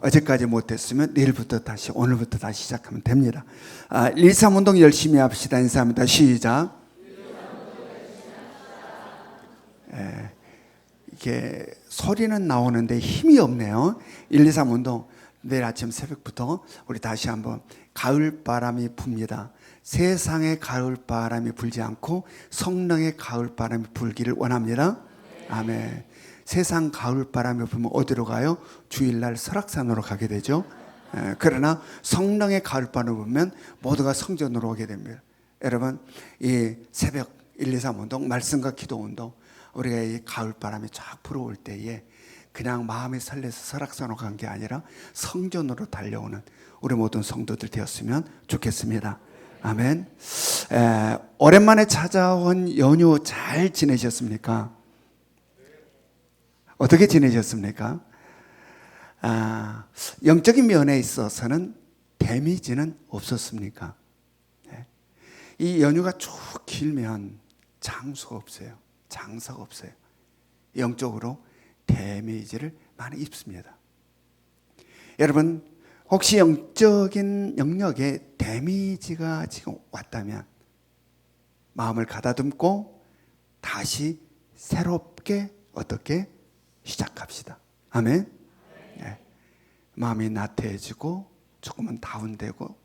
어제까지 못했으면 내일부터 다시, 오늘부터 다시 시작하면 됩니다. 1, 3 운동 열심히 합시다. 인사합니다. 시작. 이게 소리는 나오는데 힘이 없네요. 1, 2, 3 운동 내일 아침 새벽부터 우리 다시 한번 가을 바람이 붑니다. 세상에 가을 바람이 불지 않고 성령의 가을 바람이 불기를 원합니다. 아멘. 세상 가을 바람이 불면 어디로 가요? 주일날 설악산으로 가게 되죠. 그러나 성령의 가을 바람이 불면 모두가 성전으로 오게 됩니다. 여러분, 이 새벽 1, 2, 3 운동, 말씀과 기도 운동, 우리가 이 가을 바람이 쫙 불어올 때에 그냥 마음이 설레서 설악산으로 간 게 아니라 성전으로 달려오는 우리 모든 성도들 되었으면 좋겠습니다. 아멘. 오랜만에 찾아온 연휴 잘 지내셨습니까? 어떻게 지내셨습니까? 영적인 면에 있어서는 데미지는 없었습니까? 이 연휴가 쭉 길면 장수가 없어요. 장사가 없어요. 영적으로 데미지를 많이 입습니다. 여러분, 혹시 영적인 영역에 데미지가 지금 왔다면 마음을 가다듬고 다시 새롭게 어떻게 시작합시다. 아멘. 네. 마음이 나태해지고 조금은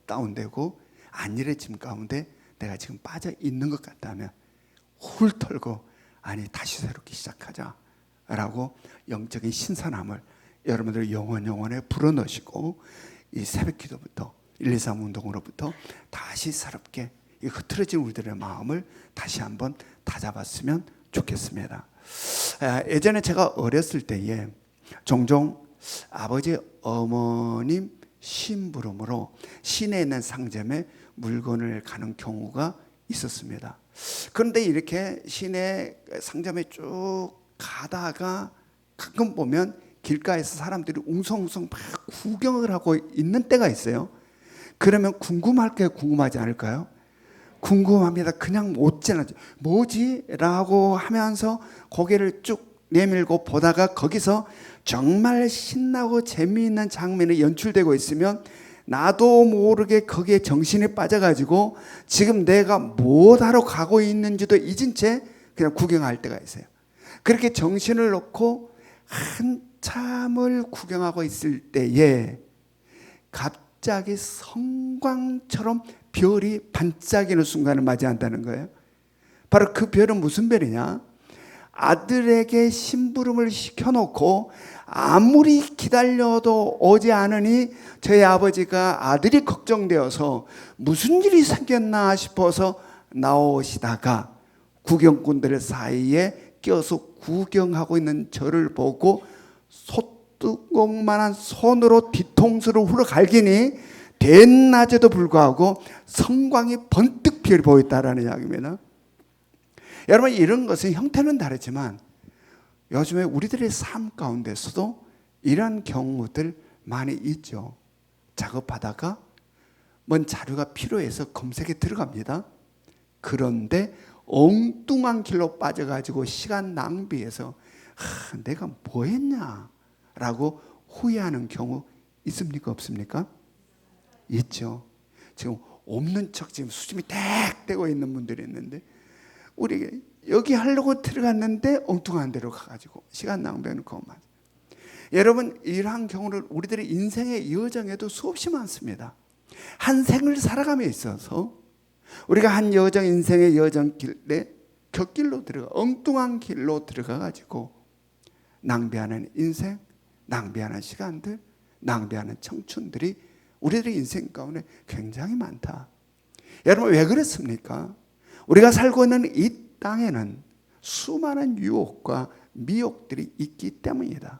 다운되고 안일해짐 가운데 내가 지금 빠져 있는 것 같다면 훌 털고 아니 다시 새롭게 시작하자 라고 영적인 신선함을 여러분들 영혼에 불어넣으시고 이 새벽 기도부터 1, 2, 3 운동으로부터 다시 새롭게 이 흐트러진 우리들의 마음을 다시 한번 다잡았으면 좋겠습니다. 예전에 제가 어렸을 때에 종종 아버지 어머님 심부름으로 시내에 있는 상점에 물건을 가는 경우가 있었습니다. 그런데 이렇게 시내 상점에 쭉 가다가 가끔 보면 길가에서 사람들이 웅성웅성 막 구경을 하고 있는 때가 있어요. 그러면 궁금하지 않을까요? 궁금합니다. 그냥 못 지나죠. 뭐지? 라고 하면서 고개를 쭉 내밀고 보다가 거기서 정말 신나고 재미있는 장면이 연출되고 있으면 나도 모르게 거기에 정신이 빠져가지고 지금 내가 뭐하러 가고 있는지도 잊은 채 그냥 구경할 때가 있어요. 그렇게 정신을 놓고 한참을 구경하고 있을 때에 갑자기 성광처럼 별이 반짝이는 순간을 맞이한다는 거예요. 바로 그 별은 무슨 별이냐? 아들에게 심부름을 시켜놓고 아무리 기다려도 오지 않으니 저희 아버지가 아들이 걱정되어서 무슨 일이 생겼나 싶어서 나오시다가 구경꾼들 사이에 껴서 구경하고 있는 저를 보고 소뚜껑만한 손으로 뒤통수를 후려갈기니 대낮에도 불구하고 성광이 번뜩 피어 보였다라는 이야기입니다. 여러분, 이런 것은 형태는 다르지만 요즘에 우리들의 삶 가운데서도 이런 경우들 많이 있죠. 작업하다가 뭔 자료가 필요해서 검색에 들어갑니다. 그런데 엉뚱한 길로 빠져가지고 시간 낭비해서 내가 뭐 했냐 라고 후회하는 경우 있습니까? 없습니까? 있죠. 지금 없는 척 지금 수심이 딱 떼고 있는 분들이 있는데 우리 여기 하려고 들어갔는데 엉뚱한 데로 가가지고 시간 낭비하는 것만. 여러분, 이러한 경우를 우리들의 인생의 여정에도 수없이 많습니다. 한 생을 살아감에 있어서 우리가 한 인생의 여정길에 곁길로 들어가 엉뚱한 길로 들어가가지고 낭비하는 인생, 낭비하는 시간들, 낭비하는 청춘들이 우리들의 인생 가운데 굉장히 많다. 여러분, 왜 그렇습니까? 우리가 살고 있는 이 땅에는 수많은 유혹과 미혹들이 있기 때문이다.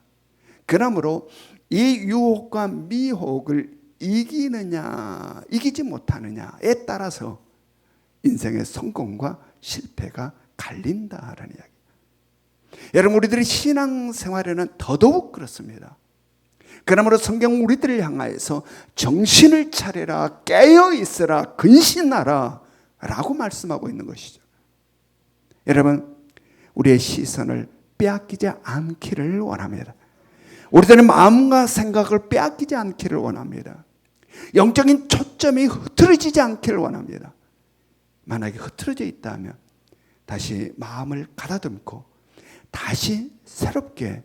그러므로 이 유혹과 미혹을 이기느냐 이기지 못하느냐에 따라서 인생의 성공과 실패가 갈린다라는 이야기. 여러분, 우리들이 신앙생활에는 더더욱 그렇습니다. 그러므로 성경 우리들을 향하여서 정신을 차려라, 깨어 있어라, 근신하라 라고 말씀하고 있는 것이죠. 여러분, 우리의 시선을 빼앗기지 않기를 원합니다. 우리들의 마음과 생각을 빼앗기지 않기를 원합니다. 영적인 초점이 흐트러지지 않기를 원합니다. 만약에 흐트러져 있다면 다시 마음을 가다듬고 다시 새롭게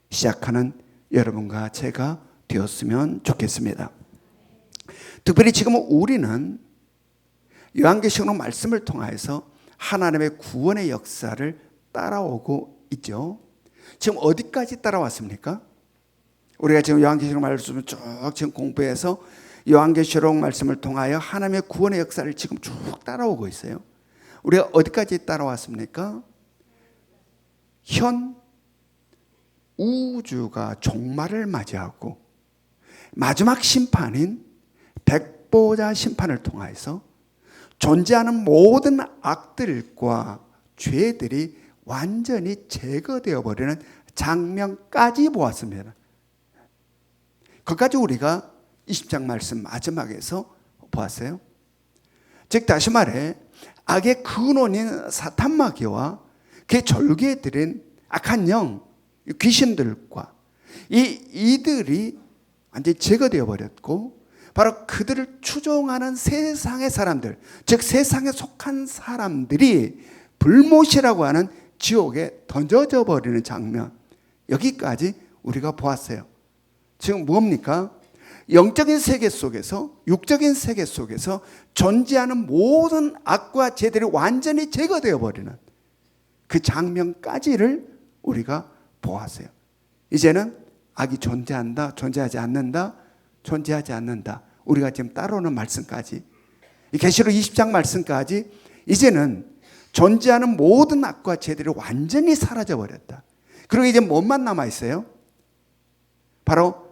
시작하는 여러분과 제가 되었으면 좋겠습니다. 특별히 지금 우리는 요한계시록 말씀을 통해서 하나님의 구원의 역사를 따라오고 있죠. 지금 어디까지 따라왔습니까? 우리가 지금 요한계시록 말씀을 쭉 지금 공부해서 요한계시록 말씀을 통하여 하나님의 구원의 역사를 지금 쭉 따라오고 있어요. 우리가 어디까지 따라왔습니까? 현 우주가 종말을 맞이하고 마지막 심판인 백보자 심판을 통해서 존재하는 모든 악들과 죄들이 완전히 제거되어 버리는 장면까지 보았습니다. 그까지 우리가 20장 말씀 마지막에서 보았어요. 즉 다시 말해 악의 근원인 사탄마귀와 그의 졸개들인 악한 영, 귀신들과 이들이 완전히 제거되어 버렸고 바로 그들을 추종하는 세상의 사람들, 즉 세상에 속한 사람들이 불못이라고 하는 지옥에 던져져 버리는 장면, 여기까지 우리가 보았어요. 지금 뭡니까? 영적인 세계 속에서, 육적인 세계 속에서 존재하는 모든 악과 죄들이 완전히 제거되어 버리는 그 장면까지를 우리가 보았어요. 이제는 악이 존재한다, 존재하지 않는다, 존재하지 않는다. 우리가 지금 따라오는 말씀까지, 이 계시록 20장 말씀까지 이제는 존재하는 모든 악과 죄들이 완전히 사라져 버렸다. 그리고 이제 뭐만 남아 있어요? 바로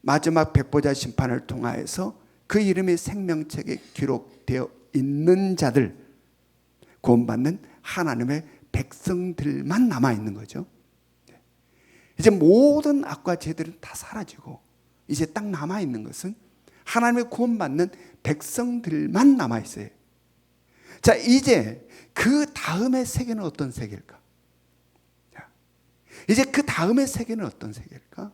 마지막 백보자 심판을 통하여서 그 이름이 생명책에 기록되어 있는 자들, 구원받는 하나님의 백성들만 남아 있는 거죠. 이제 모든 악과 죄들은 다 사라지고 이제 딱 남아 있는 것은 하나님의 구원받는 백성들만 남아 있어요. 자, 이제 그 다음의 세계는 어떤 세계일까? 이제 그 다음의 세계는 어떤 세계일까?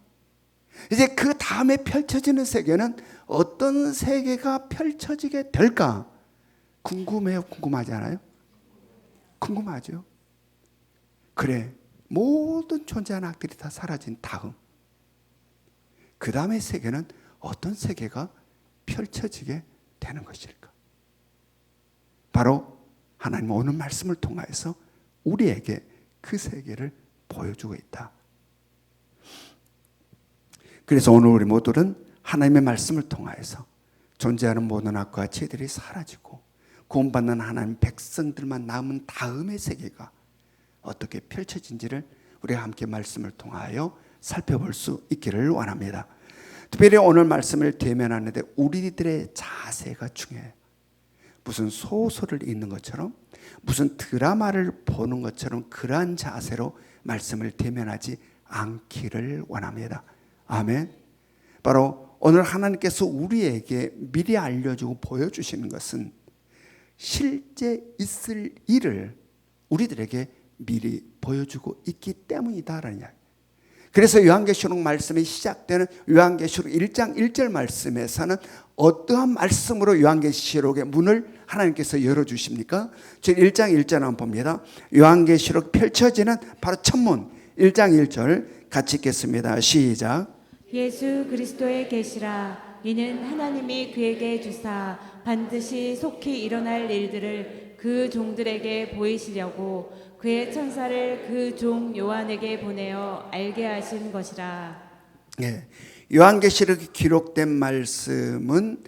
이제 그 다음에 펼쳐지는 세계는 어떤 세계가 펼쳐지게 될까? 궁금해요? 궁금하지 않아요? 궁금하죠? 그래, 모든 존재하는 악들이 다 사라진 다음 그 다음의 세계는 어떤 세계가 펼쳐지게 되는 것일까? 바로 하나님 오늘 말씀을 통해서 우리에게 그 세계를 보여주고 있다. 그래서 오늘 우리 모두는 하나님의 말씀을 통해서 존재하는 모든 악과 죄들이 사라지고 구원받는 하나님 백성들만 남은 다음의 세계가 어떻게 펼쳐진지를 우리가 함께 말씀을 통하여 살펴볼 수 있기를 원합니다. 특별히 오늘 말씀을 대면하는데 우리들의 자세가 중요해요. 무슨 소설을 읽는 것처럼, 무슨 드라마를 보는 것처럼 그러한 자세로 말씀을 대면하지 않기를 원합니다. 아멘. 바로 오늘 하나님께서 우리에게 미리 알려주고 보여주시는 것은 실제 있을 일을 우리들에게 미리 보여주고 있기 때문이다라는 이야기. 그래서 요한계시록 말씀이 시작되는 요한계시록 1장 1절 말씀에서는 어떠한 말씀으로 요한계시록의 문을 하나님께서 열어주십니까? 저 1장 1절 한번 봅니다. 요한계시록 펼쳐지는 바로 첫문 1장 1절 같이 읽겠습니다. 시작. 예수 그리스도의 계시라. 이는 하나님이 그에게 주사 반드시 속히 일어날 일들을 그 종들에게 보이시려고 그의 천사를 그 종 요한에게 보내어 알게 하신 것이라. 예, 요한계시록에 기록된 말씀은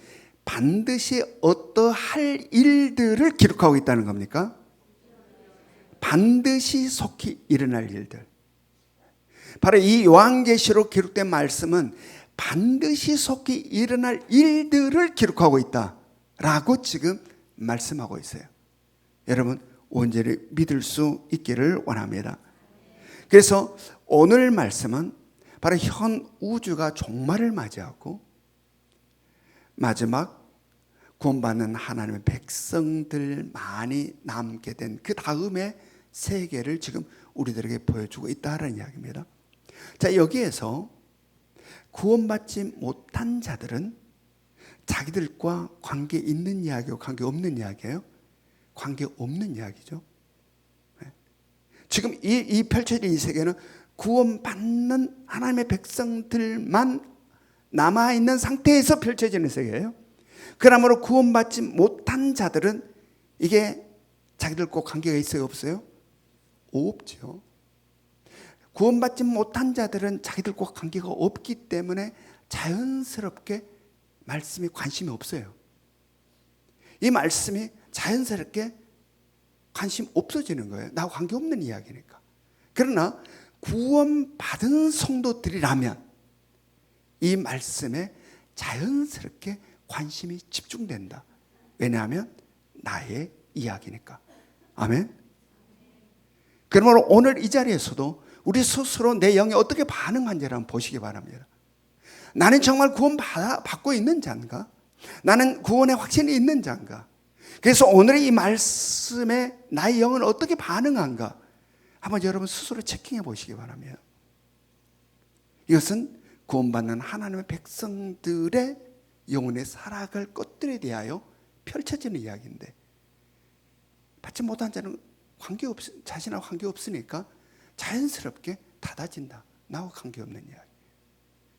반드시 어떠할 일들을 기록하고 있다는 겁니까? 반드시 속히 일어날 일들. 바로 이 요한계시록 기록된 말씀은 반드시 속히 일어날 일들을 기록하고 있다라고 지금 말씀하고 있어요. 여러분 온전히 믿을 수 있기를 원합니다. 그래서 오늘 말씀은 바로 현 우주가 종말을 맞이하고 마지막 구원받는 하나님의 백성들만이 남게 된 그 다음의 세계를 지금 우리들에게 보여주고 있다는 이야기입니다. 자, 여기에서 구원받지 못한 자들은 자기들과 관계 있는 이야기고 관계 없는 이야기예요? 관계 없는 이야기죠. 지금 이 펼쳐진 이 세계는 구원받는 하나님의 백성들만 남아있는 상태에서 펼쳐지는 세계예요. 그러므로 구원받지 못한 자들은 이게 자기들과 관계가 있어요? 없어요? 없죠. 구원받지 못한 자들은 자기들과 관계가 없기 때문에 자연스럽게 말씀에 관심이 없어요. 이 말씀이 자연스럽게 관심 없어지는 거예요. 나하고 관계없는 이야기니까. 그러나 구원받은 성도들이라면 이 말씀에 자연스럽게 관심이 집중된다. 왜냐하면 나의 이야기니까. 아멘. 그러므로 오늘 이 자리에서도 우리 스스로 내 영이 어떻게 반응한지를 한번 보시기 바랍니다. 나는 정말 구원받고 있는 자인가? 나는 구원의 확신이 있는 자인가? 그래서 오늘의 이 말씀에 나의 영은 어떻게 반응한가? 한번 여러분 스스로 체킹해 보시기 바랍니다. 이것은 구원받는 하나님의 백성들의 영혼의 살아갈 것들에 대하여 펼쳐지는 이야기인데, 받지 못한 자는 자신하고 관계없으니까 자연스럽게 닫아진다. 나하고 관계없는 이야기.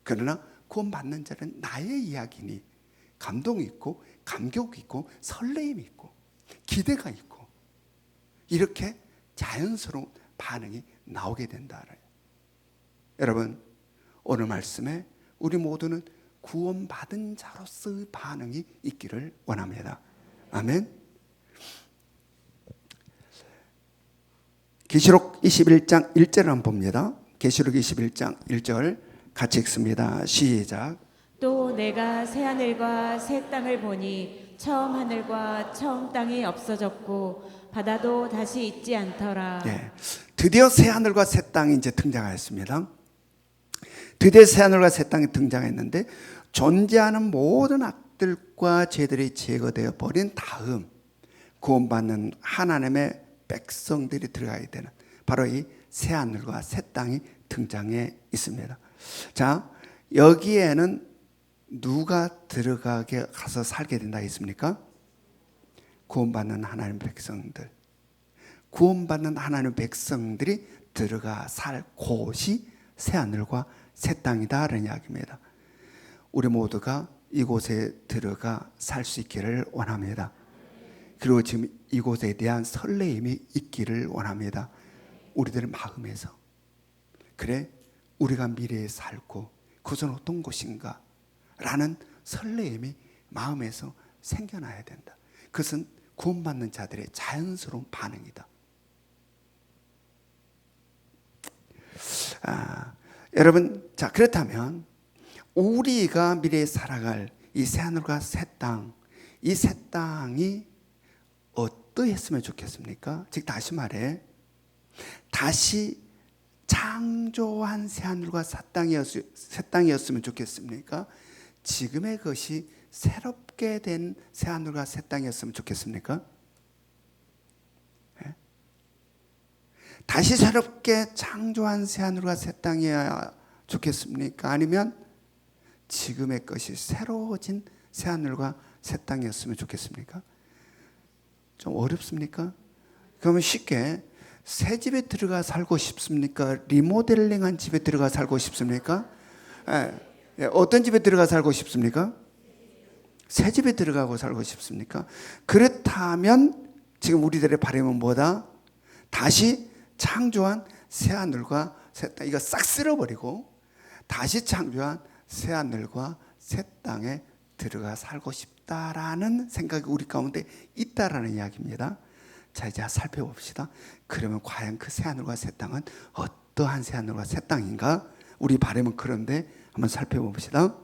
그러나 구원받는 자는 나의 이야기니 감동이 있고 감격이 있고 설레임이 있고 기대가 있고 이렇게 자연스러운 반응이 나오게 된다. 여러분, 오늘 말씀에 우리 모두는 구원받은 자로서의 반응이 있기를 원합니다. 아멘. 계시록 21장 1절을 한번 봅니다. 계시록 21장 1절 같이 읽습니다. 시작. 또 내가 새 하늘과 새 땅을 보니 처음 하늘과 처음 땅이 없어졌고 바다도 다시 있지 않더라. 네, 드디어 새 하늘과 새 땅이 이제 등장하였습니다. 드디어 새 하늘과 새 땅이 등장했는데 존재하는 모든 악들과 죄들이 제거되어 버린 다음 구원받는 하나님의 백성들이 들어가야 되는 바로 이 새 하늘과 새 땅이 등장해 있습니다. 자, 여기에는 누가 들어가게 가서 살게 된다 했습니까? 구원받는 하나님의 백성들. 구원받는 하나님의 백성들이 들어가 살 곳이 새 하늘과 새 땅이다라는 이야기입니다. 우리 모두가 이곳에 들어가 살 수 있기를 원합니다. 그리고 지금 이곳에 대한 설레임이 있기를 원합니다. 우리들의 마음에서. 그래, 우리가 미래에 살고 그것은 어떤 곳인가 라는 설레임이 마음에서 생겨나야 된다. 그것은 구원받는 자들의 자연스러운 반응이다. 여러분, 자, 그렇다면 우리가 미래에 살아갈 이 새하늘과 새 땅, 이 새 땅이 어떠했으면 좋겠습니까? 즉 다시 말해, 다시 창조한 새하늘과 새 땅이었으면 좋겠습니까? 지금의 것이 새롭게 된 새하늘과 새 땅이었으면 좋겠습니까? 네? 다시 새롭게 창조한 새하늘과 새 땅이어야 좋겠습니까? 아니면 지금의 것이 새로워진 새하늘과 새 땅이었으면 좋겠습니까? 좀 어렵습니까? 그러면 쉽게 새 집에 들어가 살고 싶습니까? 리모델링한 집에 들어가 살고 싶습니까? 어떤 집에 들어가 살고 싶습니까? 새 집에 들어가고 살고 싶습니까? 그렇다면 지금 우리들의 바람은 뭐다? 다시 창조한 새 하늘과 새 땅, 이거 싹 쓸어버리고 다시 창조한 새 하늘과 새 땅에 들어가 살고 싶다라는 생각이 우리 가운데 있다라는 이야기입니다. 자, 이제 살펴봅시다. 그러면 과연 그 새 하늘과 새 땅은 어떠한 새 하늘과 새 땅인가? 우리 바람은 그런데 한번 살펴봅시다.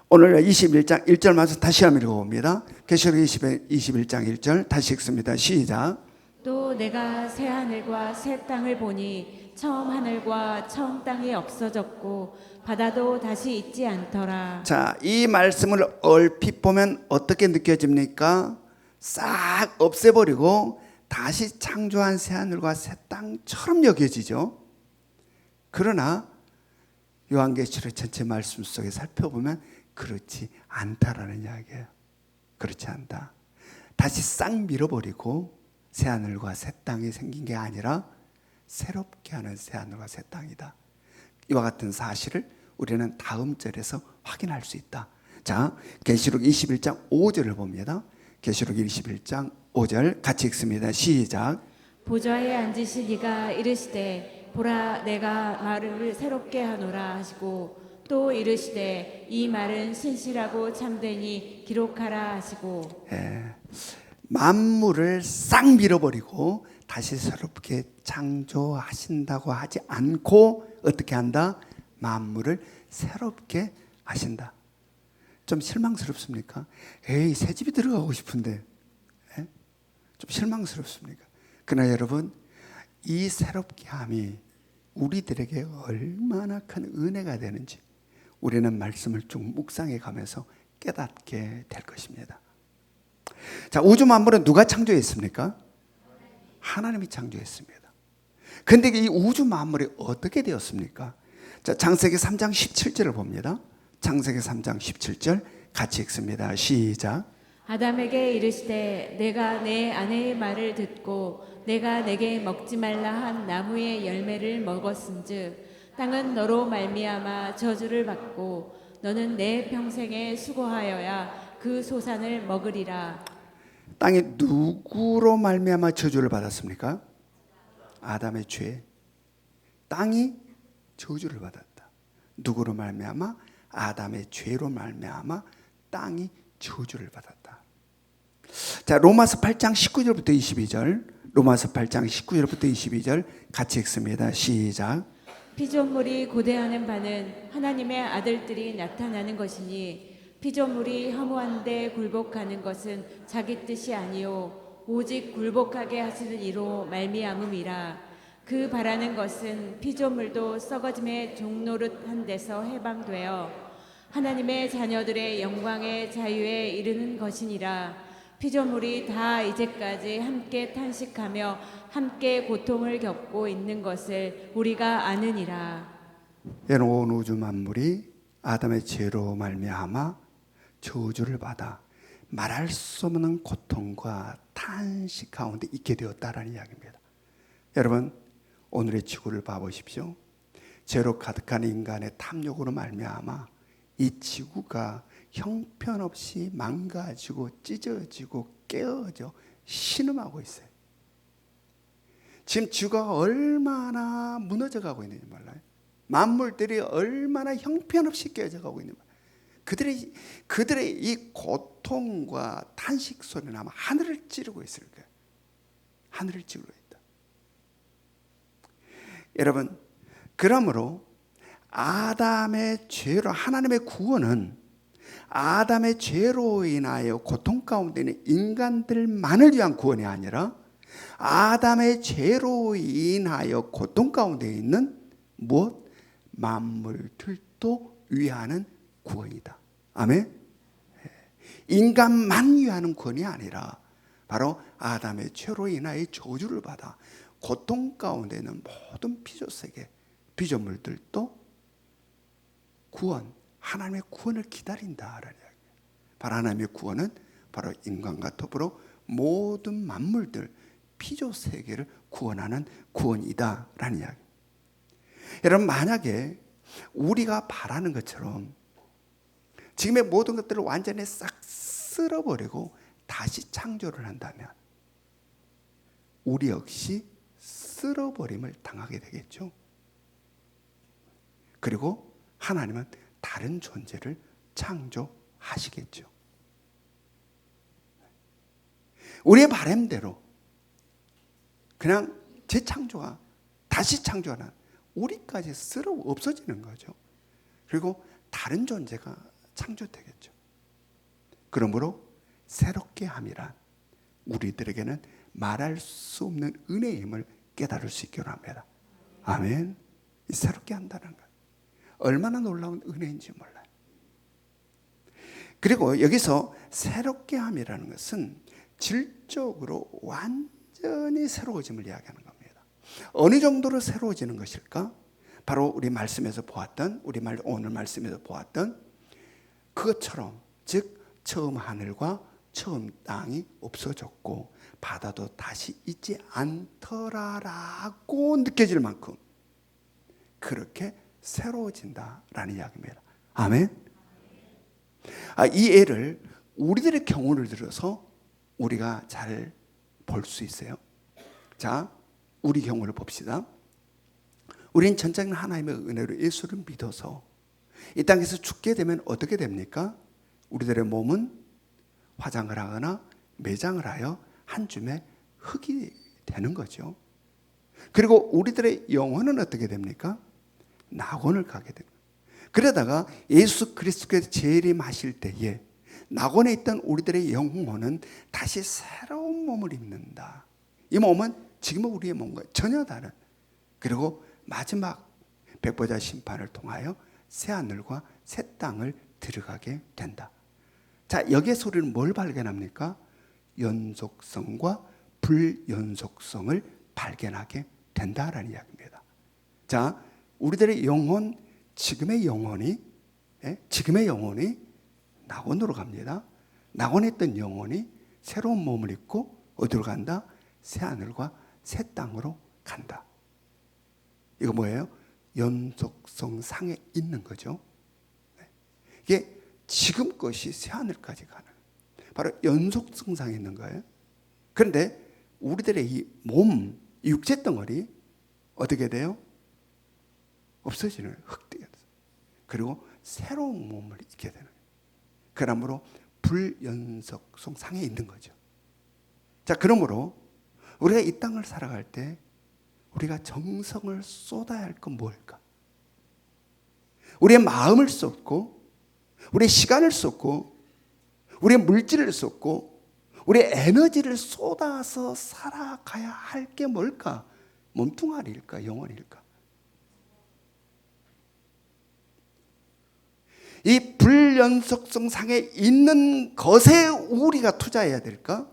오늘 21장 1절 말씀 다시 한번 읽어봅니다. 계시록 21장 1절 다시 읽습니다. 시작. 또 내가 새 하늘과 새 땅을 보니 처음 하늘과 처음 땅이 없어졌고 바다도 다시 있지 않더라. 자, 이 말씀을 얼핏 보면 어떻게 느껴집니까? 싹 없애버리고 다시 창조한 새 하늘과 새 땅처럼 여겨지죠. 그러나 요한계시록 전체 말씀 속에 살펴보면 그렇지 않다라는 이야기예요. 그렇지 않다. 다시 싹 밀어버리고 새하늘과 새 땅이 생긴 게 아니라 새롭게 하는 새하늘과 새 땅이다. 이와 같은 사실을 우리는 다음 절에서 확인할 수 있다. 자, 계시록 21장 5절을 봅니다. 계시록 21장 5절 같이 읽습니다. 시작. 보좌에 앉으신 이가 이르시되 보라 내가 말을 새롭게 하노라 하시고 또 이르시되 이 말은 신실하고 참되니 기록하라 하시고. 만물을 싹 밀어버리고 다시 새롭게 창조하신다고 하지 않고 어떻게 한다? 만물을 새롭게 하신다. 좀 실망스럽습니까? 에이, 새 집이 들어가고 싶은데 좀 실망스럽습니까? 그러나 여러분, 이 새롭게 함이 우리들에게 얼마나 큰 은혜가 되는지 우리는 말씀을 쭉 묵상해 가면서 깨닫게 될 것입니다. 자, 우주 만물은 누가 창조했습니까? 하나님이 창조했습니다. 근데 이 우주 만물이 어떻게 되었습니까? 자, 창세기 3장 17절을 봅니다. 창세기 3장 17절 같이 읽습니다. 시작. 아담에게 이르시되 내가 내 아내의 말을 듣고 내가 내게 먹지 말라 한 나무의 열매를 먹었은즉 땅은 너로 말미암아 저주를 받고 너는 내 평생에 수고하여야 그 소산을 먹으리라. 땅이 누구로 말미암아 저주를 받았습니까? 아담의 죄. 땅이 저주를 받았다. 누구로 말미암아? 아담의 죄로 말미암아 땅이 저주를 받았다. 자, 로마서 8장 19절부터 22절. 로마서 8장 19절부터 22절 같이 읽습니다. 시작. 피조물이 고대하는 바는 하나님의 아들들이 나타나는 것이니 피조물이 허무한데 굴복하는 것은 자기 뜻이 아니요 오직 굴복하게 하시는 이로 말미암음이라. 그 바라는 것은 피조물도 썩어짐의 종노릇한 데서 해방되어 하나님의 자녀들의 영광의 자유에 이르는 것이니라. 피조물이 다 이제까지 함께 탄식하며 함께 고통을 겪고 있는 것을 우리가 아느니라. 여러분, 온 우주 만물이 아담의 죄로 말미암아 저주를 받아 말할 수 없는 고통과 탄식 가운데 있게 되었다라는 이야기입니다. 여러분, 오늘의 지구를 봐보십시오. 죄로 가득한 인간의 탐욕으로 말미암아 이 지구가 형편없이 망가지고 찢어지고 깨어져 신음하고 있어요. 지금 지구가 얼마나 무너져 가고 있는지 몰라요. 만물들이 얼마나 형편없이 깨어져 가고 있는지 몰라요. 그들의 이 고통과 탄식 소리는 아마 하늘을 찌르고 있을 거예요. 하늘을 찌르고 있다. 여러분, 그러므로 아담의 죄로 하나님의 구원은 아담의 죄로 인하여 고통 가운데 있는 인간들만을 위한 구원이 아니라 아담의 죄로 인하여 고통 가운데 있는 무엇? 만물들도 위하는 구원이다. 아멘. 인간만 위하는 구원이 아니라 바로 아담의 죄로 인하여 저주를 받아 고통 가운데 있는 모든 피조세계, 피조물들도 구원, 하나님의 구원을 기다린다라는 이야기예요. 바로 하나님의 구원은 바로 인간과 더불어 모든 만물들, 피조세계를 구원하는 구원이다라는 이야기. 여러분, 만약에 우리가 바라는 것처럼 지금의 모든 것들을 완전히 싹 쓸어버리고 다시 창조를 한다면 우리 역시 쓸어버림을 당하게 되겠죠. 그리고 하나님은 다른 존재를 창조하시겠죠. 우리의 바람대로 그냥 재창조가 다시 창조하는 우리까지 쓸어 없어지는 거죠. 그리고 다른 존재가 창조되겠죠. 그러므로 새롭게 함이란 우리들에게는 말할 수 없는 은혜임을 깨달을 수 있기로 합니다. 아멘. 새롭게 한다는 것 얼마나 놀라운 은혜인지 몰라요. 그리고 여기서 새롭게 함이라는 것은 질적으로 완전히 새로워짐을 이야기하는 겁니다. 어느 정도로 새로워지는 것일까? 바로 우리 말씀에서 보았던 오늘 말씀에서 보았던 그것처럼 즉 처음 하늘과 처음 땅이 없어졌고 바다도 다시 있지 않더라라고 느껴질 만큼 그렇게 새로워진다라는 이야기입니다. 아멘. 이 예를 우리들의 경우를 들어서 우리가 잘 볼 수 있어요. 자, 우리 경우를 봅시다. 우린 전적인 하나님의 은혜로 예수를 믿어서 이 땅에서 죽게 되면 어떻게 됩니까? 우리들의 몸은 화장을 하거나 매장을 하여 한 줌의 흙이 되는 거죠. 그리고 우리들의 영혼은 어떻게 됩니까? 낙원을 가게 됩니다. 그러다가 예수 그리스도께서 재림하실 때에 낙원에 있던 우리들의 영혼은 다시 새로운 몸을 입는다. 이 몸은 지금의 우리의 몸과 전혀 다른, 그리고 마지막 백보자 심판을 통하여 새 하늘과 새 땅을 들어가게 된다. 자, 여기에서 우리는 뭘 발견합니까? 연속성과 불연속성을 발견하게 된다라는 이야기입니다. 자, 우리들의 영혼, 지금의 영혼이 낙원으로 갑니다. 낙원에 있던 영혼이 새로운 몸을 입고 어디로 간다? 새 하늘과 새 땅으로 간다. 이거 뭐예요? 연속성 상에 있는 거죠. 이게 지금 것이 새 하늘까지 가는, 바로 연속성 상에 있는 거예요. 그런데 우리들의 이 몸, 이 육체 덩어리 어떻게 돼요? 없어지는, 흙되게 돼요. 그리고 새로운 몸을 입게 되는 거예요. 그러므로 불연속성 상에 있는 거죠. 자, 그러므로 우리가 이 땅을 살아갈 때 우리가 정성을 쏟아야 할 건 뭘까? 우리의 마음을 쏟고, 우리의 시간을 쏟고, 우리의 물질을 쏟고, 우리의 에너지를 쏟아서 살아가야 할 게 뭘까? 몸뚱아리일까? 영혼일까? 이 불연속성 상에 있는 것에 우리가 투자해야 될까?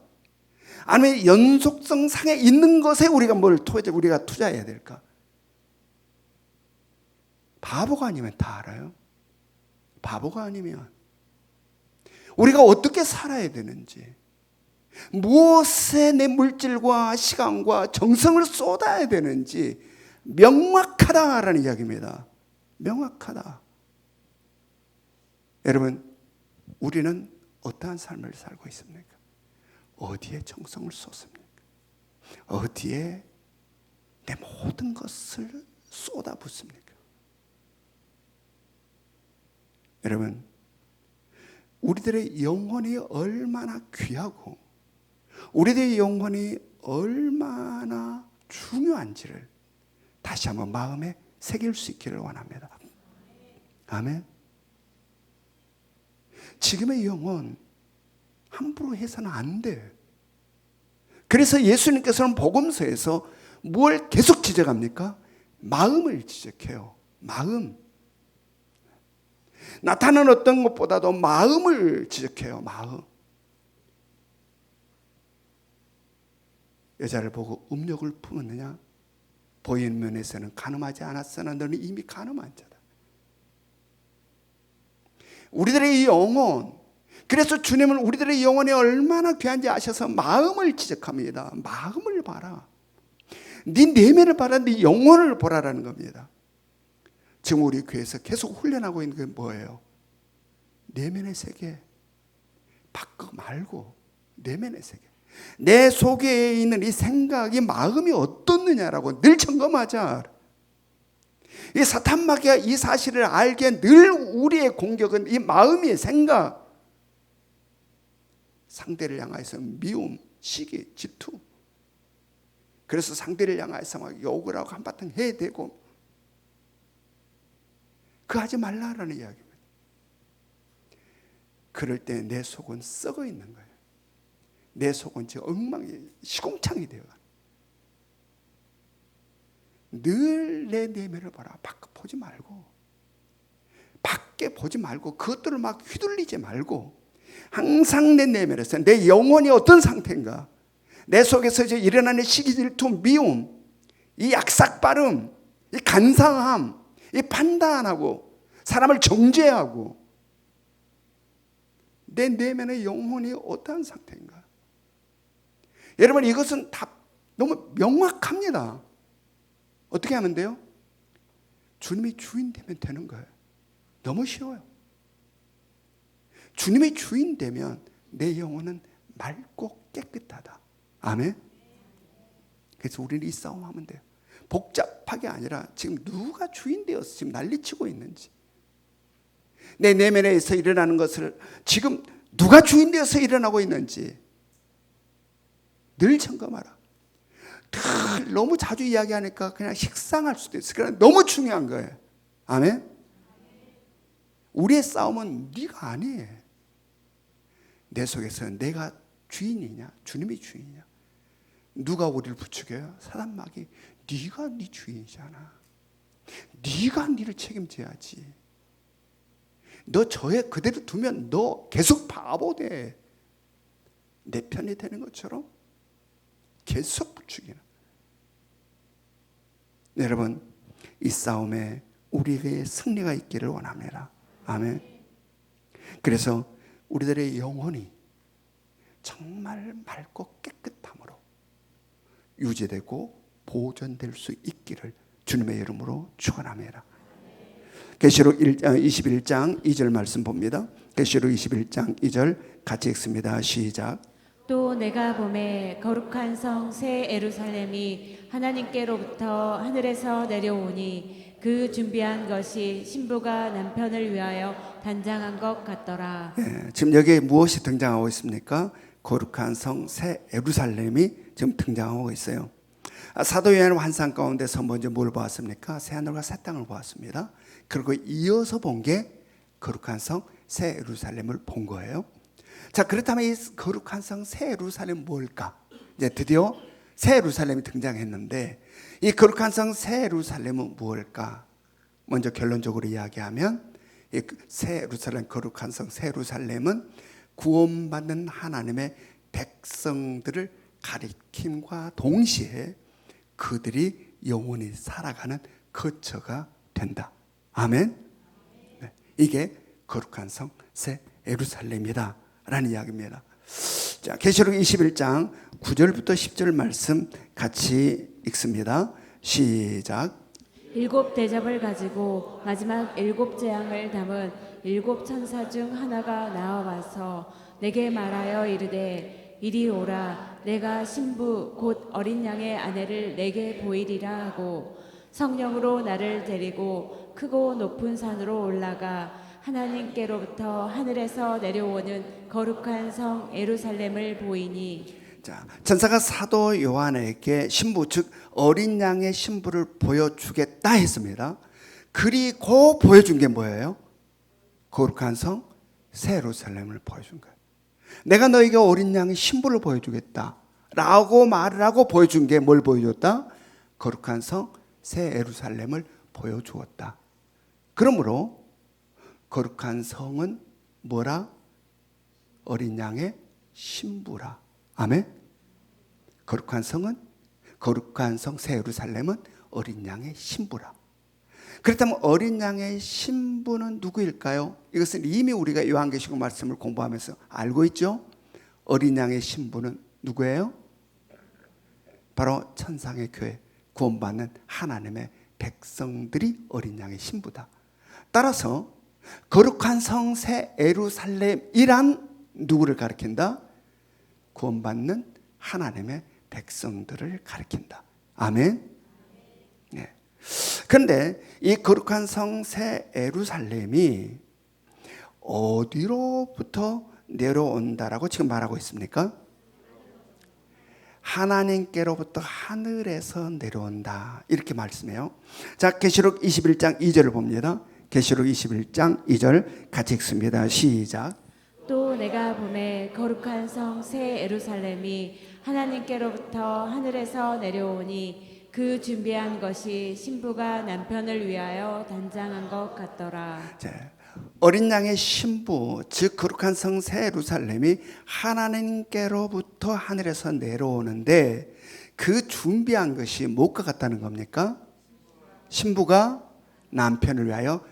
아니면 연속성 상에 있는 것에 우리가 우리가 투자해야 될까? 바보가 아니면 다 알아요. 바보가 아니면 우리가 어떻게 살아야 되는지, 무엇에 내 물질과 시간과 정성을 쏟아야 되는지 명확하다라는 이야기입니다. 명확하다. 여러분, 우리는 어떠한 삶을 살고 있습니까? 어디에 정성을 쏟습니까? 어디에 내 모든 것을 쏟아붓습니까? 여러분, 우리들의 영혼이 얼마나 귀하고 우리들의 영혼이 얼마나 중요한지를 다시 한번 마음에 새길 수 있기를 원합니다. 아멘. 지금의 영혼 함부로 해서는 안 돼. 그래서 예수님께서는 복음서에서 뭘 계속 지적합니까? 마음을 지적해요. 마음. 나타나는 어떤 것보다도 마음을 지적해요. 마음. 여자를 보고 음욕을 품었느냐? 보이는 면에서는 간음하지 않았으나 너는 이미 간음한 자다. 우리들의 이 영혼, 그래서 주님은 우리들의 영혼이 얼마나 귀한지 아셔서 마음을 지적합니다. 마음을 봐라. 네 내면을 봐라. 네 영혼을 보라라는 겁니다. 지금 우리 교회에서 계속 훈련하고 있는 게 뭐예요? 내면의 세계. 밖 말고 내면의 세계. 내 속에 있는 이 생각이, 마음이 어떻느냐라고 늘 점검하자. 이 사탄 마귀가 이 사실을 알기에 늘 우리의 공격은 이 마음의 생각, 상대를 향해서 미움, 시기, 질투. 그래서 상대를 향해서 막 욕을 하고 한바탕 해대고, 그거 하지 말라라는 이야기입니다. 그럴 때 내 속은 썩어 있는 거예요. 내 속은 지금 엉망이, 시궁창이 되어가는. 늘 내 내면을 봐라. 밖 보지 말고, 밖에 보지 말고, 그것들을 막 휘둘리지 말고, 항상 내 내면에서 내 영혼이 어떤 상태인가, 내 속에서 이제 일어나는 시기, 질투, 미움, 이 약삭빠름, 이 간사함, 이 판단하고 사람을 정죄하고 내 내면의 영혼이 어떠한 상태인가? 여러분 이것은 다 너무 명확합니다. 어떻게 하면 돼요? 주님이 주인 되면 되는 거예요. 너무 쉬워요. 주님이 주인 되면 내 영혼은 맑고 깨끗하다. 아멘. 그래서 우리는 이 싸움하면 돼요. 복잡하게 아니라 지금 누가 주인 되어서 지금 난리치고 있는지, 내 내면에서 일어나는 것을 지금 누가 주인 되어서 일어나고 있는지 늘 점검하라. 늘 너무 자주 이야기하니까 그냥 식상할 수도 있어요. 그러나 너무 중요한 거예요. 아멘. 우리의 싸움은 네가 아니에요. 내 속에서 내가 주인이냐 주님이 주인이냐. 누가 우리를 부추겨요? 사단마귀. 네가 네 주인이잖아. 네가 네를 책임져야지. 너 저에 그대로 두면 너 계속 바보 돼. 내 편이 되는 것처럼 계속 부추기는. 여러분 이 싸움에 우리에게 승리가 있기를 원합니다. 아멘. 그래서 우리들의 영혼이 정말 맑고 깨끗함으로 유지되고 보존될 수 있기를 주님의 이름으로 축원합니다. 계시록 21장 2절 말씀 봅니다. 계시록 21장 2절 같이 읽습니다. 시작. 또 내가 보매 거룩한 성 새 예루살렘이 하나님께로부터 하늘에서 내려오니 그 준비한 것이 신부가 남편을 위하여 단장한 것 같더라. 지금 여기에 무엇이 등장하고 있습니까? 거룩한 성 새 예루살렘이 지금 등장하고 있어요. 사도 요한은 환상 가운데서 먼저 뭘 보았습니까? 새 하늘과 새 땅을 보았습니다. 그리고 이어서 본 게 거룩한 성 새 예루살렘을 본 거예요. 자, 그렇다면 이 거룩한 성 새 예루살렘 뭘까? 이제 드디어 새 예루살렘이 등장했는데 이 거룩한 성 새 예루살렘은 무엇일까? 먼저 결론적으로 이야기하면 이 새 예루살렘, 거룩한 성 새 예루살렘은 구원받는 하나님의 백성들을 가리킴과 동시에 그들이 영원히 살아가는 거처가 된다. 아멘. 네, 이게 거룩한 성 새 예루살렘이다 라는 이야기입니다. 자, 계시록 21장 9절부터 10절 말씀 같이 읽습니다. 시작. 일곱 대접을 가지고 마지막 일곱 재앙을 담은 일곱 천사 중 하나가 나와와서 내게 말하여 이르되 이리 오라. 내가 신부 곧 어린 양의 아내를 내게 보이리라 하고 성령으로 나를 데리고 크고 높은 산으로 올라가 하나님께로부터 하늘에서 내려오는 거룩한 성 예루살렘을 보이니. 자, 천사가 사도 요한에게 신부 즉 어린 양의 신부를 보여주겠다 했습니다. 그리고 보여준 게 뭐예요? 거룩한 성 새 예루살렘을 보여준 거예요. 내가 너에게 어린 양의 신부를 보여주겠다 라고 말을 하고 보여준 게 뭘 보여줬다? 거룩한 성 새 예루살렘을 보여주었다. 그러므로 거룩한 성은 뭐라? 어린 양의 신부라. 아멘. 거룩한 성은, 거룩한 성 새 예루살렘은 어린 양의 신부라. 그렇다면 어린 양의 신부는 누구일까요? 이것은 이미 우리가 요한계시록 말씀을 공부하면서 알고 있죠. 어린 양의 신부는 누구예요? 바로 천상의 교회, 구원받는 하나님의 백성들이 어린 양의 신부다. 따라서 거룩한 성 새 예루살렘이란 누구를 가리킨다? 구원받는 하나님의 백성들을 가리킨다. 아멘. 네. 그런데 이 거룩한 성 새 예루살렘이 어디로부터 내려온다라고 지금 말하고 있습니까? 하나님께로부터 하늘에서 내려온다 이렇게 말씀해요. 자, 계시록 21장 2절을 봅니다. 계시록 21장 2절 같이 읽습니다. 시작. 또 내가 보매 거룩한 성 새 예루살렘이 하나님께로부터 하늘에서 내려오니 그 준비한 것이 신부가 남편을 위하여 단장한 것 같더라. 자, 어린 양의 신부 즉 거룩한 성 새 예루살렘이 하나님께로부터 하늘에서 내려오는데 그 준비한 것이 무엇과 같다는 겁니까? 신부가 남편을 위하여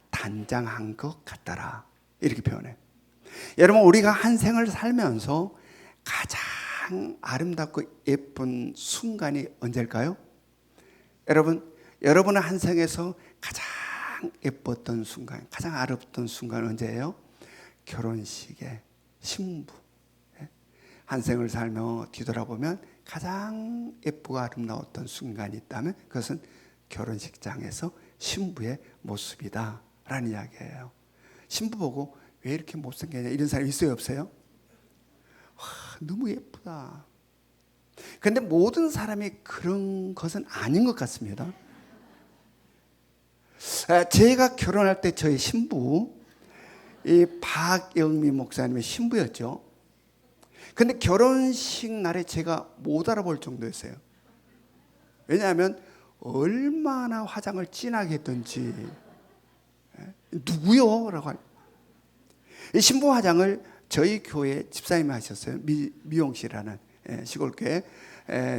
단장한 것 같더라. 이렇게 표현해요. 여러분, 우리가 한 생을 살면서 가장 아름답고 예쁜 순간이 언제일까요? 여러분의 한 생에서 가장 예뻤던 순간, 가장 아름다웠던 순간은 언제예요? 결혼식에 신부. 한 생을 살며 뒤돌아보면 가장 예쁘고 아름다웠던 순간이 있다면 그것은 결혼식장에서 신부의 모습이다 라는 이야기예요. 신부 보고 왜 이렇게 못생겼냐 이런 사람이 있어요, 없어요? 와, 너무 예쁘다. 그런데 모든 사람이 그런 것은 아닌 것 같습니다. 제가 결혼할 때 저희 신부 이 박영미 목사님의 신부였죠. 근데 결혼식 날에 제가 못 알아볼 정도였어요. 왜냐하면 얼마나 화장을 진하게 했던지. 누구요? 라고 이 신부 화장을 저희 교회 집사님이 하셨어요. 미용실이라는 시골교회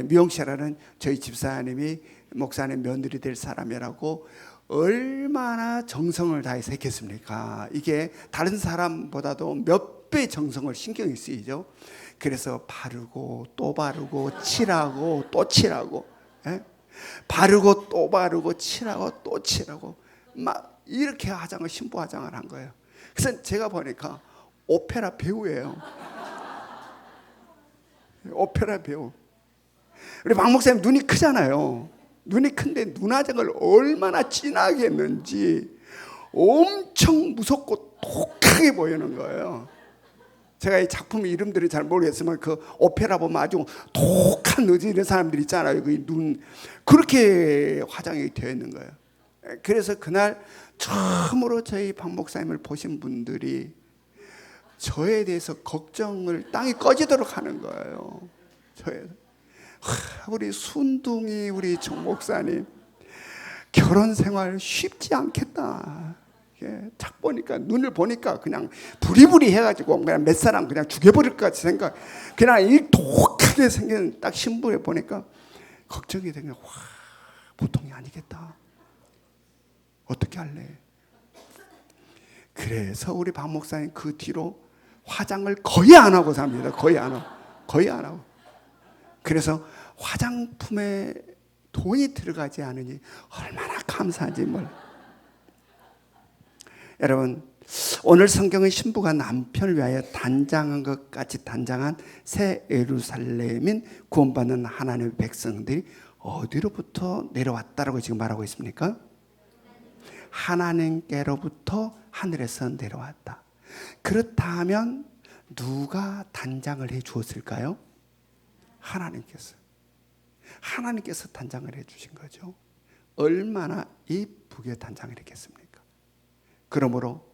미용실이라는 저희 집사님이 목사님 며느리 될 사람이라고 얼마나 정성을 다해서 했겠습니까? 이게 다른 사람보다도 몇 배 정성을 신경이 쓰이죠. 그래서 바르고 또 바르고 칠하고 또 칠하고, 바르고 또 바르고 칠하고 또 칠하고 막 이렇게 화장을 신부 화장을 한 거예요. 그래서 제가 보니까 오페라 배우예요. 오페라 배우. 우리 박 목사님 눈이 크잖아요. 눈이 큰데 눈 화장을 얼마나 진하게 했는지 엄청 무섭고 독하게 보이는 거예요. 제가 이 작품 이름들이 잘 모르겠지만 그 오페라 보면 아주 독한 의지 이런 사람들 있잖아요. 그 눈 그렇게 화장이 되어 있는 거예요. 그래서 그날 처음으로 저희 박 목사님을 보신 분들이 저에 대해서 걱정을 땅이 꺼지도록 하는 거예요. 우리 순둥이 우리 정 목사님 결혼 생활 쉽지 않겠다. 딱 보니까 눈을 보니까 그냥 부리부리 해가지고 그냥 몇 사람 그냥 죽여버릴 것 같이 생각. 그냥 이 독하게 생긴 딱 신부에 보니까 걱정이 된 거야. 와, 보통이 아니겠다. 어떻게 할래? 그래서 우리 박 목사님 그 뒤로 화장을 거의 안 하고 삽니다. 거의 안 하고. 그래서 화장품에 돈이 들어가지 않으니 얼마나 감사한지 뭘. 여러분, 오늘 성경은 신부가 남편을 위하여 단장한 것 같이 단장한 새 예루살렘인 구원받는 하나님의 백성들이 어디로부터 내려왔다라고 지금 말하고 있습니까? 하나님께로부터 하늘에서 내려왔다. 그렇다면 누가 단장을 해 주었을까요? 하나님께서 단장을 해 주신 거죠. 얼마나 이쁘게 단장을 했겠습니까? 그러므로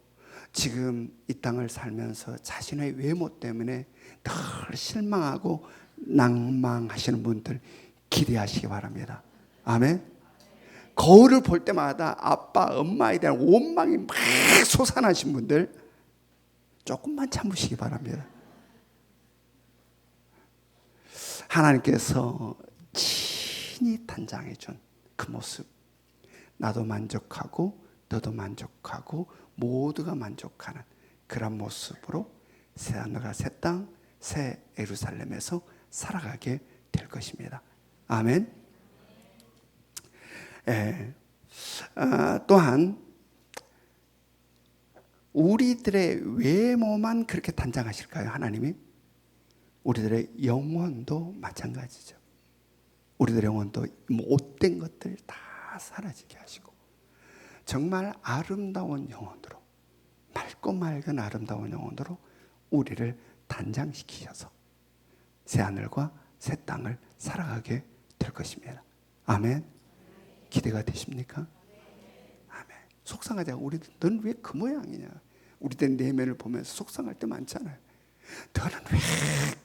지금 이 땅을 살면서 자신의 외모 때문에 늘 실망하고 낭망하시는 분들 기대하시기 바랍니다. 아멘. 거울을 볼 때마다 아빠, 엄마에 대한 원망이 막 솟아나신 분들 조금만 참으시기 바랍니다. 하나님께서 친히 단장해 준 그 모습, 나도 만족하고 너도 만족하고 모두가 만족하는 그런 모습으로 새하늘과 새 땅, 새 예루살렘에서 살아가게 될 것입니다. 아멘. 또한 우리들의 외모만 그렇게 단장하실까요? 하나님이? 우리들의 영혼도 마찬가지죠. 우리들의 영혼도 못된 것들 다 사라지게 하시고 정말 아름다운 영혼으로, 맑고 맑은 아름다운 영혼으로 우리를 단장시키셔서 새하늘과 새 땅을 살아가게 될 것입니다. 아멘. 기대가 되십니까? 아멘. 속상하지 않고 넌 왜 그 모양이냐? 우리들 내면을 보면서 속상할 때 많잖아요. 너는 왜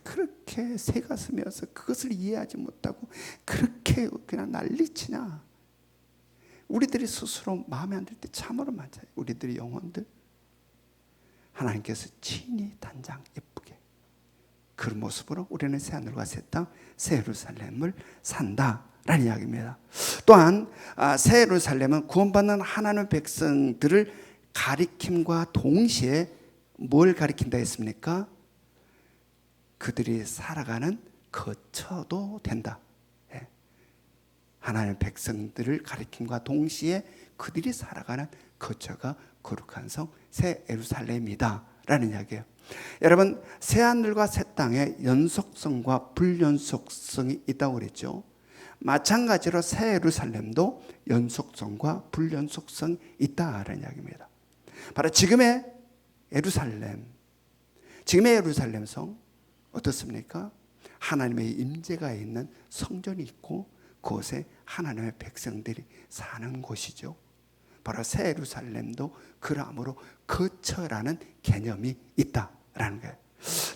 그렇게 새 가슴이어서 그것을 이해하지 못하고 그렇게 그냥 난리치냐? 우리들이 스스로 마음에 안 들 때 참으로 많잖아요. 우리들의 영혼들 하나님께서 친히 단장 예쁘게 그 모습으로 우리는 새하늘과 새 땅, 새 예루살렘을 산다라는 이야기입니다. 또한 새 예루살렘은 구원받는 하나님의 백성들을 가리킴과 동시에 뭘 가리킨다 했습니까? 그들이 살아가는 거처도 된다. 하나님의 백성들을 가리킴과 동시에 그들이 살아가는 거처가 거룩한 성 새 예루살렘이다 라는 이야기예요. 여러분, 새하늘과 새 땅에 연속성과 불연속성이 있다고 그랬죠. 마찬가지로 새 예루살렘도 연속성과 불연속성이 있다라는 이야기입니다. 바로 지금의 예루살렘 성 어떻습니까? 하나님의 임재가 있는 성전이 있고 그곳에 하나님의 백성들이 사는 곳이죠. 바로 새 예루살렘도 그러므로 거처라는 개념이 있다라는 거예요.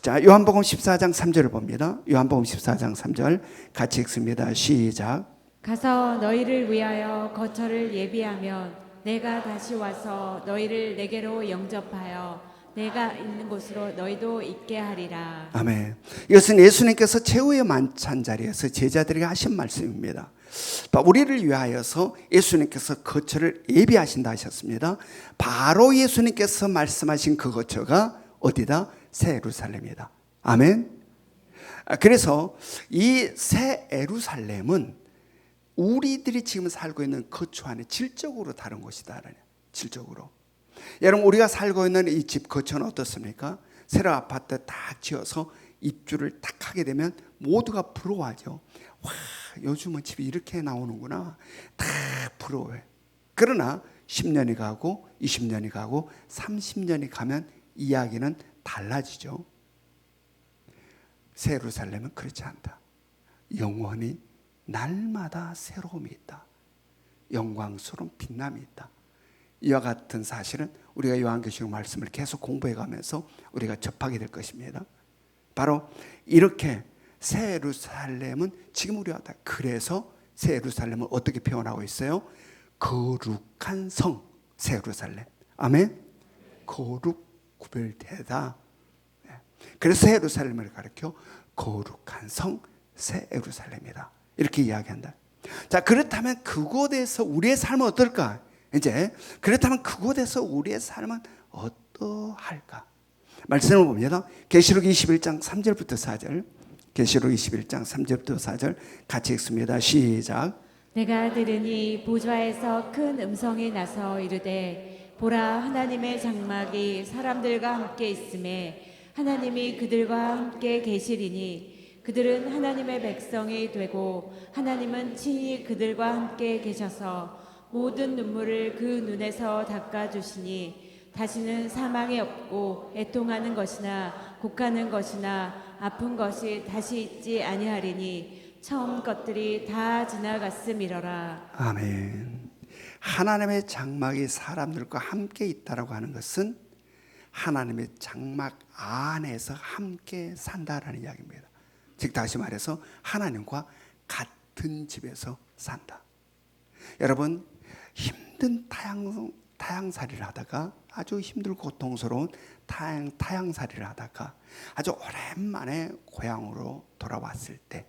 자, 요한복음 14장 3절을 봅니다. 요한복음 14장 3절 같이 읽습니다. 시작. 가서 너희를 위하여 거처를 예비하면 내가 다시 와서 너희를 내게로 영접하여 내가 있는 곳으로 너희도 있게 하리라. 아멘. 이것은 예수님께서 최후의 만찬 자리에서 제자들에게 하신 말씀입니다. 우리를 위하여서 예수님께서 거처를 예비하신다 하셨습니다. 바로 예수님께서 말씀하신 그 거처가 어디다? 새 예루살렘이다. 아멘. 그래서 이 새 예루살렘은 우리들이 지금 살고 있는 거처와는 질적으로 다른 곳이다. 질적으로. 여러분, 우리가 살고 있는 이 집 거처는 어떻습니까? 새로 아파트 딱 지어서 입주를 딱 하게 되면 모두가 부러워하죠. 와, 요즘은 집이 이렇게 나오는구나. 다 부러워해. 그러나 10년이 가고 20년이 가고 30년이 가면 이야기는 달라지죠. 새 예루살렘은 그렇지 않다. 영원히 날마다 새로움이 있다. 영광스러운 빛남이 있다. 이와 같은 사실은 우리가 요한계시록 말씀을 계속 공부해 가면서 우리가 접하게 될 것입니다. 바로 이렇게 새 예루살렘은 지금 우리와 다. 그래서 새 예루살렘을 어떻게 표현하고 있어요? 거룩한 성, 새 예루살렘. 아멘. 거룩 구별되다. 그래서 새 예루살렘을 가리켜 거룩한 성, 새 예루살렘이다. 이렇게 이야기한다. 자, 그렇다면 그곳에서 우리의 삶은 어떨까? 이제 그렇다면 그곳에서 우리의 삶은 어떠할까? 말씀을 봅니다. 계시록 21장 3절부터 4절. 계시록 21장 3절부터 4절 같이 읽습니다. 시작. 내가 들으니 보좌에서 큰 음성이 나서 이르되 보라, 하나님의 장막이 사람들과 함께 있음에 하나님이 그들과 함께 계시리니 그들은 하나님의 백성이 되고 하나님은 친히 그들과 함께 계셔서 모든 눈물을 그 눈에서 닦아주시니 다시는 사망이 없고 애통하는 것이나 곡하는 것이나 아픈 것이 다시 있지 아니하리니 처음 것들이 다 지나갔음이러라. 아멘. 하나님의 장막이 사람들과 함께 있다라고 하는 것은 하나님의 장막 안에서 함께 산다라는 이야기입니다. 즉 다시 말해서 하나님과 같은 집에서 산다. 여러분, 힘든 타향살이를 하다가 아주 힘들고 고통스러운 타향살이를 하다가 아주 오랜만에 고향으로 돌아왔을 때,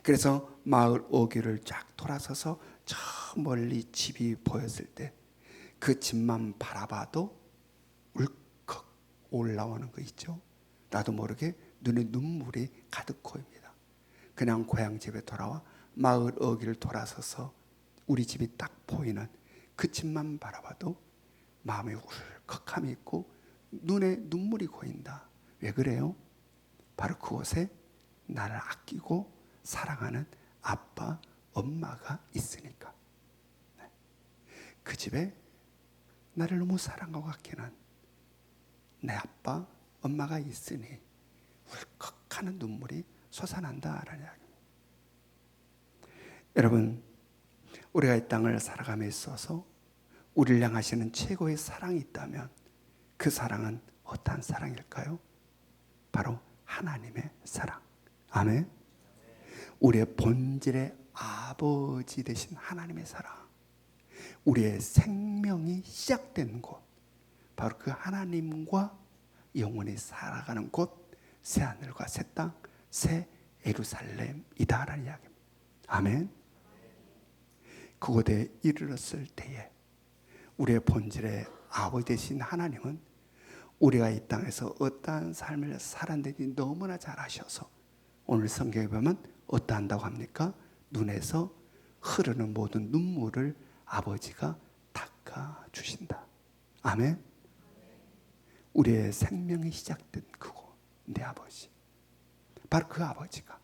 그래서 마을 어귀를 쫙 돌아서서 저 멀리 집이 보였을 때 그 집만 바라봐도 울컥 올라오는 거 있죠. 나도 모르게 눈에 눈물이 가득 고입니다. 그냥 고향 집에 돌아와 마을 어귀를 돌아서서 우리 집이 딱 보이는 그 집만 바라봐도 마음에 울컥함이 있고 눈에 눈물이 고인다. 왜 그래요? 바로 그곳에 나를 아끼고 사랑하는 아빠, 엄마가 있으니까. 그 집에 나를 너무 사랑하고 아끼는 내 아빠, 엄마가 있으니 울컥하는 눈물이 솟아난다라는 이야기입니다. 여러분, 우리가 이 땅을 살아감에 있어서 우리를 향하시는 최고의 사랑이 있다면 그 사랑은 어떠한 사랑일까요? 바로 하나님의 사랑. 아멘. 우리의 본질의 아버지 되신 하나님의 사랑. 우리의 생명이 시작된 곳, 바로 그 하나님과 영원히 살아가는 곳, 새 하늘과 새 땅, 새 예루살렘이다라는 이야기입니다. 아멘. 그곳에 이르렀을 때에 우리의 본질의 아버지 되신 하나님은 우리가 이 땅에서 어떠한 삶을 살았는지 너무나 잘 아셔서 오늘 성경에 보면 어떠한다고 합니까? 눈에서 흐르는 모든 눈물을 아버지가 닦아주신다. 아멘. 우리의 생명이 시작된 그곳, 내 아버지, 바로 그 아버지가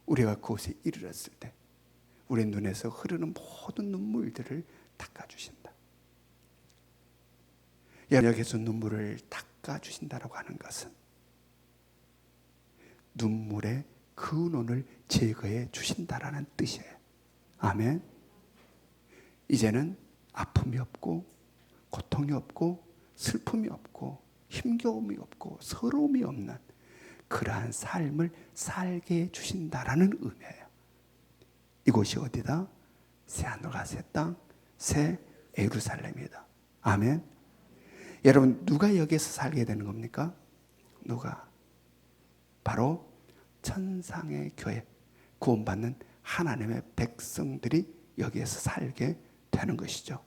우리가 그곳에 이르렀을 때 우리 눈에서 흐르는 모든 눈물들을 닦아주신다. 여기서 눈물을 닦아주신다라고 하는 것은 눈물의 근원을 제거해 주신다라는 뜻이에요. 아멘. 이제는 아픔이 없고 고통이 없고 슬픔이 없고 힘겨움이 없고 서러움이 없는 그러한 삶을 살게 해주신다라는 의미예요. 이곳이 어디다? 새하늘과 새 땅, 새 예루살렘이다. 아멘. 여러분, 누가 여기에서 살게 되는 겁니까? 누가? 바로 천상의 교회, 구원받는 하나님의 백성들이 여기에서 살게 되는 것이죠.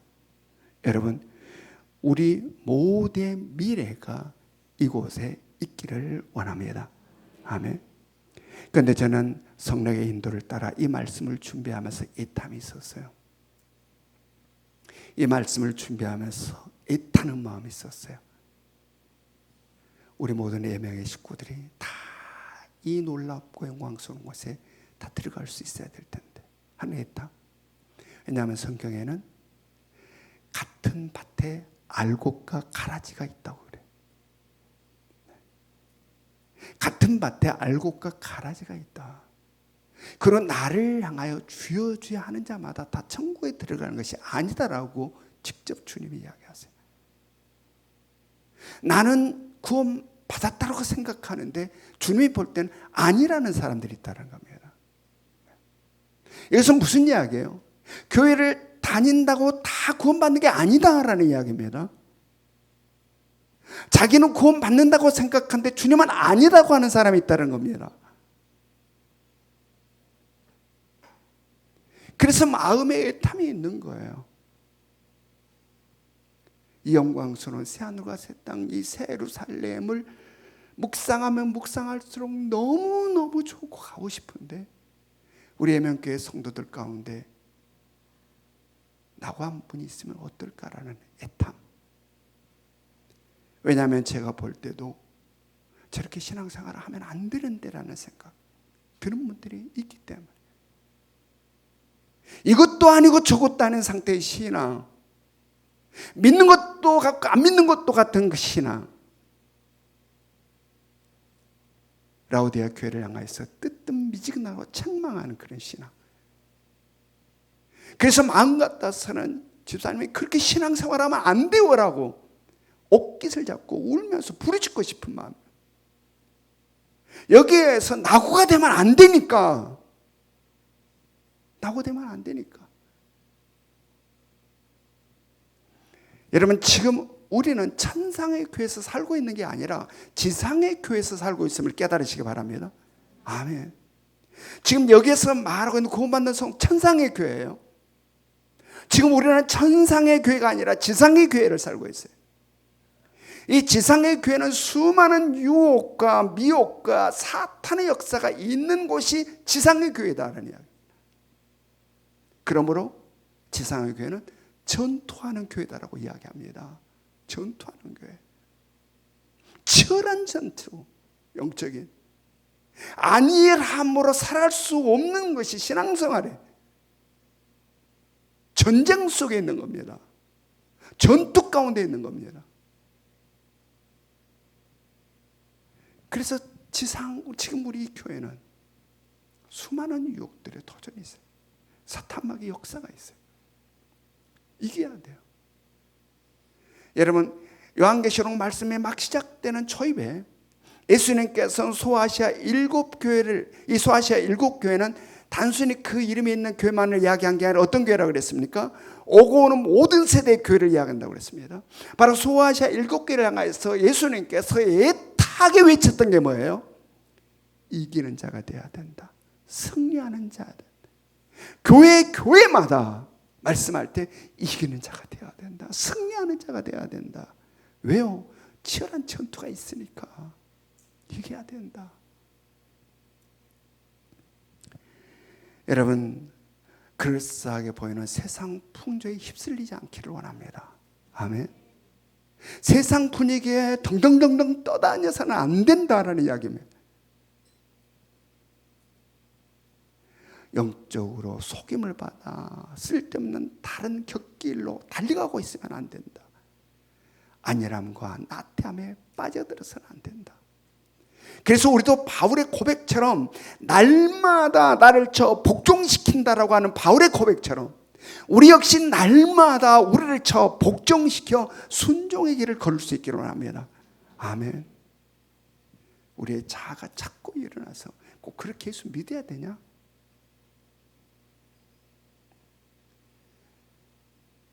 여러분, 우리 모두의 미래가 이곳에 있기를 원합니다. 아멘. 그런데 저는 성령의 인도를 따라 이 말씀을 준비하면서 애탐이 있었어요. 이 말씀을 준비하면서 애타는 마음이 있었어요. 우리 모든 4명의 식구들이 다 이 놀랍고 영광스러운 곳에 다 들어갈 수 있어야 될 텐데 하는 애탐. 왜냐하면 성경에는 같은 밭에 알곡과 가라지가 있다고 그래요. 같은 밭에 알곡과 가라지가 있다. 그런 나를 향하여 주여 주여 하는 자마다 다 천국에 들어가는 것이 아니다라고 직접 주님이 이야기하세요. 나는 구원 받았다고 생각하는데 주님이 볼 때는 아니라는 사람들이 있다는 겁니다. 여기서 무슨 이야기예요? 교회를 다닌다고 다 구원받는 게 아니다라는 이야기입니다. 자기는 구원받는다고 생각하는데 주님은 아니라고 하는 사람이 있다는 겁니다. 그래서 마음에 애탐이 있는 거예요. 이 영광스러운 새하늘과 새 땅, 이 새 예루살렘을 묵상하면 묵상할수록 너무너무 좋고 가고 싶은데 우리 예명교회 성도들 가운데 나고 한 분이 있으면 어떨까라는 애탐. 왜냐하면 제가 볼 때도 저렇게 신앙생활을 하면 안 되는데라는 생각 드는 분들이 있기 때문에 이것도 아니고 저것도 아닌 상태의 신앙, 믿는 것도 같고 안 믿는 것도 같은 그 신앙, 라오디아 교회를 향해서 뜨뜻미지근하고 책망하는 그런 신앙. 그래서 마음 같아서는 집사님이 그렇게 신앙생활하면 안 되오라고 옷깃을 잡고 울면서 부르짖고 싶은 마음. 여기에서 낙오가 되면 안 되니까. 낙오 되면 안 되니까. 여러분, 지금 우리는 천상의 교회에서 살고 있는 게 아니라 지상의 교회에서 살고 있음을 깨달으시기 바랍니다. 아멘. 지금 여기에서 말하고 있는 구원받는 성 천상의 교회예요. 지금 우리는 천상의 교회가 아니라 지상의 교회를 살고 있어요. 이 지상의 교회는 수많은 유혹과 미혹과 사탄의 역사가 있는 곳이 지상의 교회다라는 이야기. 그러므로 지상의 교회는 전투하는 교회다라고 이야기합니다. 전투하는 교회. 치열한 전투, 영적인. 안일함으로 살아갈 수 없는 것이 신앙생활에 전쟁 속에 있는 겁니다. 전투 가운데 있는 겁니다. 그래서 지금 우리 이 교회는 수많은 유혹들에 도전이 있어요. 사탄막의 역사가 있어요. 이겨야 돼요. 여러분, 요한계시록 말씀이 막 시작되는 초입에 예수님께서는 소아시아 7교회를, 이 소아시아 7교회는 단순히 그 이름이 있는 교회만을 이야기한 게 아니라 어떤 교회라고 그랬습니까? 오고 오는 모든 세대의 교회를 이야기한다고 그랬습니다. 바로 소아시아 7교회를 향해서 예수님께서 애타게 외쳤던 게 뭐예요? 이기는 자가 돼야 된다. 승리하는 자다. 교회마다 말씀할 때 이기는 자가 되어야 된다. 승리하는 자가 되어야 된다. 왜요? 치열한 전투가 있으니까 이겨야 된다. 여러분, 그럴싸하게 보이는 세상 풍조에 휩쓸리지 않기를 원합니다. 아멘. 세상 분위기에 덩덩덩덩 떠다녀서는 안 된다라는 이야기입니다. 영적으로 속임을 받아 쓸데없는 다른 곁길로 달려가고 있으면 안 된다. 안일함과 나태함에 빠져들어서는 안 된다. 그래서 우리도 바울의 고백처럼 날마다 나를 쳐 복종시킨다라고 하는 바울의 고백처럼 우리 역시 날마다 우리를 쳐 복종시켜 순종의 길을 걸을 수 있기를 원합니다. 아멘. 우리의 자아가 자꾸 일어나서 꼭 그렇게 예수 믿어야 되냐?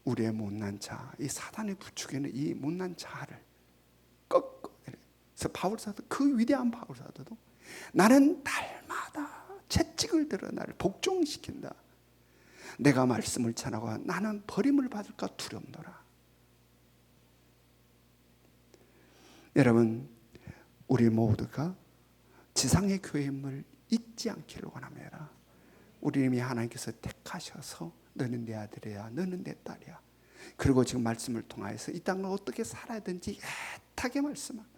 우리의 못난 자, 이 사단의 부추기는 이 못난 자아를 그래서 바울 사도, 그 위대한 바울 사도도 나는 날마다 채찍을 들어 나를 복종시킨다. 내가 말씀을 전하고 나는 버림을 받을까 두렵노라. 여러분, 우리 모두가 지상의 교회임을 잊지 않기를 원합니다. 우리 이미 하나님께서 택하셔서 너는 내 아들이야, 너는 내 딸이야. 그리고 지금 말씀을 통하여서 이 땅을 어떻게 살아야 되는지 애타게 말씀합니다.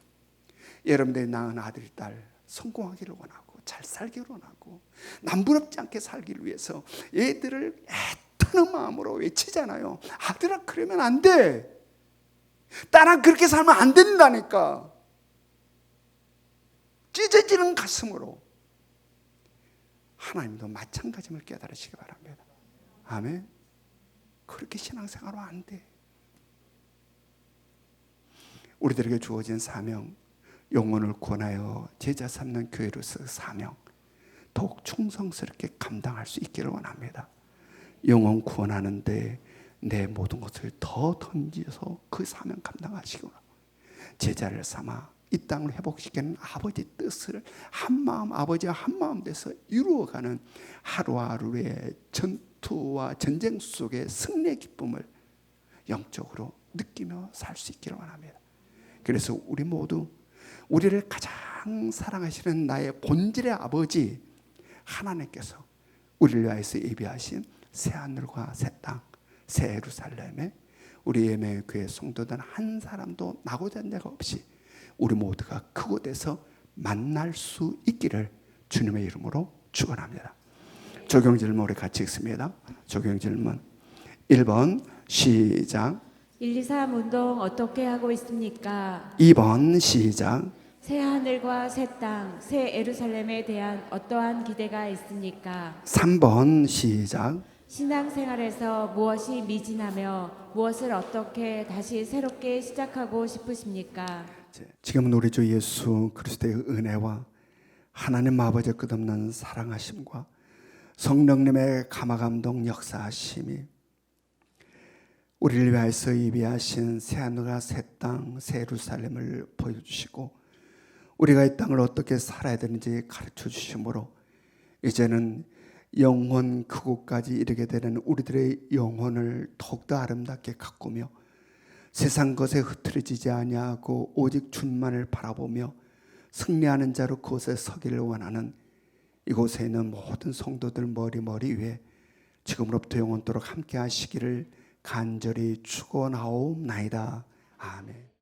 여러분들이 낳은 아들, 딸 성공하기를 원하고 잘 살기를 원하고 남부럽지 않게 살기를 위해서 얘들을 애타는 마음으로 외치잖아요. 아들아, 그러면 안 돼. 딸아, 그렇게 살면 안 된다니까. 찢어지는 가슴으로. 하나님도 마찬가지임을 깨달으시기 바랍니다. 아멘. 그렇게 신앙생활은 안 돼. 우리들에게 주어진 사명, 영혼을 구원하여 제자 삼는 교회로서 사명, 더욱 충성스럽게 감당할 수 있기를 원합니다. 영혼 구원하는데 내 모든 것을 더 던져서 그 사명 감당하시고 제자를 삼아 이 땅을 회복시키는 아버지 뜻을 한마음, 아버지와 한마음 돼서 이루어가는 하루하루의 전투와 전쟁 속의 승리의 기쁨을 영적으로 느끼며 살 수 있기를 원합니다. 그래서 우리 모두 우리를 가장 사랑하시는 나의 본질의 아버지 하나님께서 우리를 위하여서 예비하신 새하늘과 새 땅, 새 예루살렘에 우리 예매 교회 성도들 한 사람도 나고자 한 자가 없이 우리 모두가 그곳에서 만날 수 있기를 주님의 이름으로 축원합니다. 적용 질문 우리 같이 읽습니다. 적용 질문 1번 시작. 1, 2, 3 운동 어떻게 하고 있습니까? 2번 시작. 새 하늘과 새 땅, 새 예루살렘에 대한 어떠한 기대가 있습니까? 3번 시작. 신앙생활에서 무엇이 미진하며 무엇을 어떻게 다시 새롭게 시작하고 싶으십니까? 지금은 우리 주 예수 그리스도의 은혜와 하나님 아버지의 끝없는 사랑하심과 성령님의 감화감동 역사하심이 우리를 위하여서 예비하신 새하늘과 새 땅, 새 예루살렘을 보여주시고 우리가 이 땅을 어떻게 살아야 되는지 가르쳐 주심으로 이제는 영혼 그곳까지 이르게 되는 우리들의 영혼을 더욱더 아름답게 가꾸며 세상 것에 흐트러지지 아니하고 오직 주만을 바라보며 승리하는 자로 그곳에 서기를 원하는 이곳에 있는 모든 성도들 머리 위에 지금으로부터 영원토록 함께 하시기를 간절히 축원하옵나이다. 아멘.